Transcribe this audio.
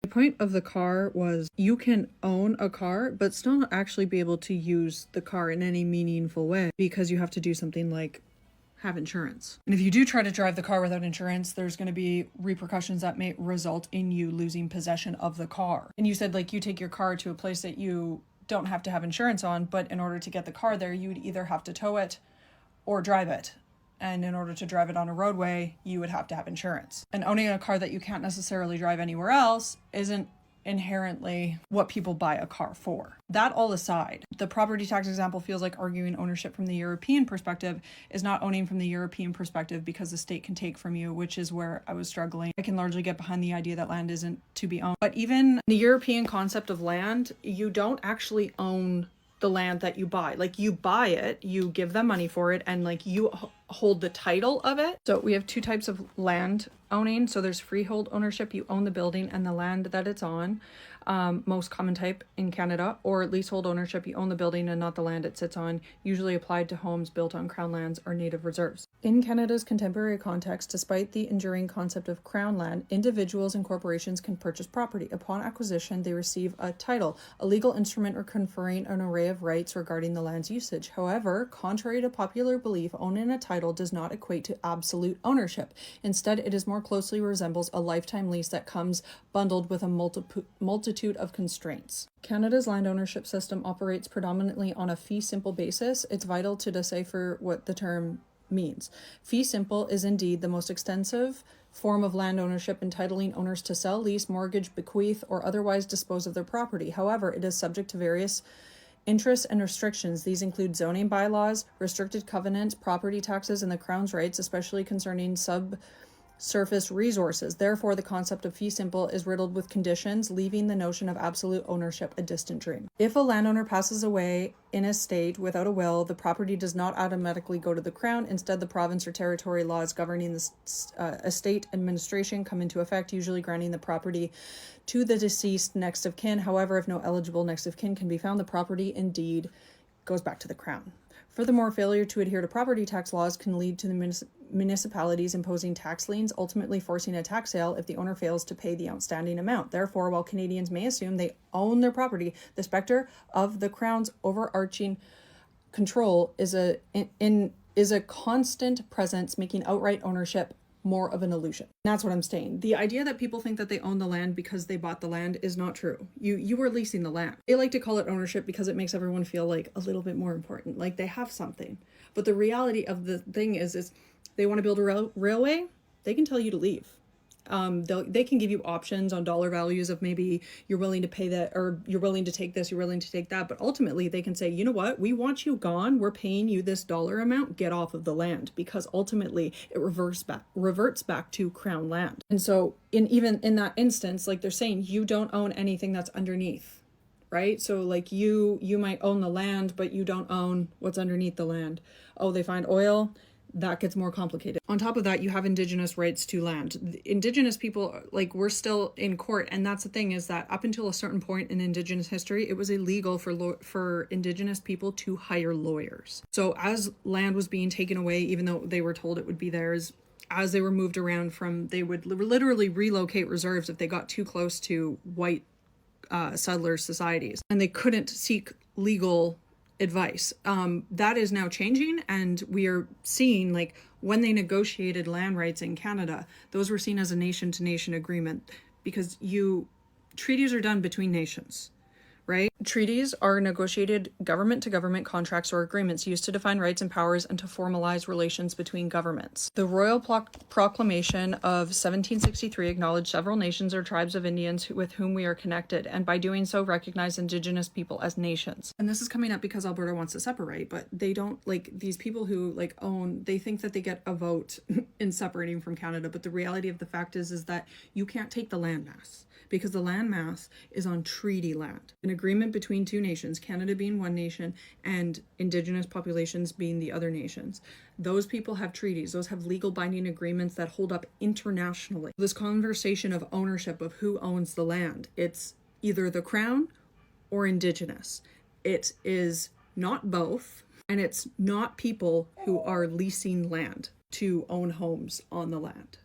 The point of the car was you can own a car, but still not actually be able to use the car in any meaningful way because you have to do something like have insurance. And if you do try to drive the car without insurance, there's going to be repercussions that may result in you losing possession of the car. And you said like you take your car to a place that you don't have to have insurance on, but in order to get the car there, you would either have to tow it or drive it. And in order to drive it on a roadway, you would have to have insurance. And owning a car that you can't necessarily drive anywhere else isn't inherently what people buy a car for. That all aside, the property tax example feels like arguing ownership from the European perspective is not owning from the European perspective because the state can take from you, which is where I was struggling. I can largely get behind the idea that land isn't to be owned. But even the European concept of land, you don't actually own the land that you buy. Like you buy it, you give them money for it, and like you hold the title of it. So we have two types of land owning. So there's freehold ownership, you own the building and the land that it's on, most common type in Canada, or leasehold ownership, you own the building and not the land it sits on, usually applied to homes built on crown lands or native reserves. In Canada's contemporary context, despite the enduring concept of crown land, individuals and corporations can purchase property. Upon acquisition, they receive a title, a legal instrument or conferring an array of rights regarding the land's usage. However, contrary to popular belief, owning a title does not equate to absolute ownership. Instead, it is more closely resembles a lifetime lease that comes bundled with a multitude of constraints. Canada's land ownership system operates predominantly on a fee simple basis. It's vital to decipher what the term means. Fee simple is indeed the most extensive form of land ownership, entitling owners to sell, lease, mortgage, bequeath, or otherwise dispose of their property. However, it is subject to various interests and restrictions. These include zoning bylaws, restricted covenants, property taxes, and the Crown's rights, especially concerning subsurface resources. Therefore, the concept of fee simple is riddled with conditions, leaving the notion of absolute ownership a distant dream. If a landowner passes away in a state without a will, the property does not automatically go to the Crown. Instead, the province or territory laws governing the estate administration come into effect, usually granting the property to the deceased next of kin. However, if no eligible next of kin can be found, the property indeed goes back to the Crown. Furthermore, failure to adhere to property tax laws can lead to the municipalities imposing tax liens, ultimately forcing a tax sale if the owner fails to pay the outstanding amount. Therefore, while Canadians may assume they own their property, the specter of the Crown's overarching control is a constant presence, making outright ownership more of an illusion. That's what I'm saying. The idea that people think that they own the land because they bought the land is not true. You were leasing the land. They like to call it ownership because it makes everyone feel like a little bit more important, like they have something. But the reality of the thing is they want to build a railway, they can tell you to leave. They can give you options on dollar values of maybe you're willing to pay that, or you're willing to take this, you're willing to take that. But ultimately they can say, you know what, we want you gone. We're paying you this dollar amount, get off of the land, because ultimately it reverts back to Crown land. And so even in that instance, like they're saying, you don't own anything that's underneath, right? So like you might own the land, but you don't own what's underneath the land. Oh, they find oil. That gets more complicated. On top of that, you have Indigenous rights to land. Indigenous people, like, we're still in court, and that's the thing, is that up until a certain point in Indigenous history, it was illegal for Indigenous people to hire lawyers. So as land was being taken away, even though they were told it would be theirs, as they were moved around they would literally relocate reserves if they got too close to white settler societies, and they couldn't seek legal advice. That is now changing, and we are seeing, like, when they negotiated land rights in Canada, those were seen as a nation-to-nation agreement, because treaties are done between nations, right? Treaties are negotiated government-to-government contracts or agreements used to define rights and powers and to formalize relations between governments. The Royal Proclamation of 1763 acknowledged several nations or tribes of Indians with whom we are connected, and by doing so recognized Indigenous people as nations. And this is coming up because Alberta wants to separate, but they don't, like, these people who own, they think that they get a vote in separating from Canada, but the reality of the fact is that you can't take the landmass, because the landmass is on treaty land. An agreement between two nations, Canada being one nation and Indigenous populations being the other nations. Those people have treaties. Those have legal binding agreements that hold up internationally. This conversation of ownership, of who owns the land, it's either the Crown or Indigenous. It is not both, and it's not people who are leasing land to own homes on the land.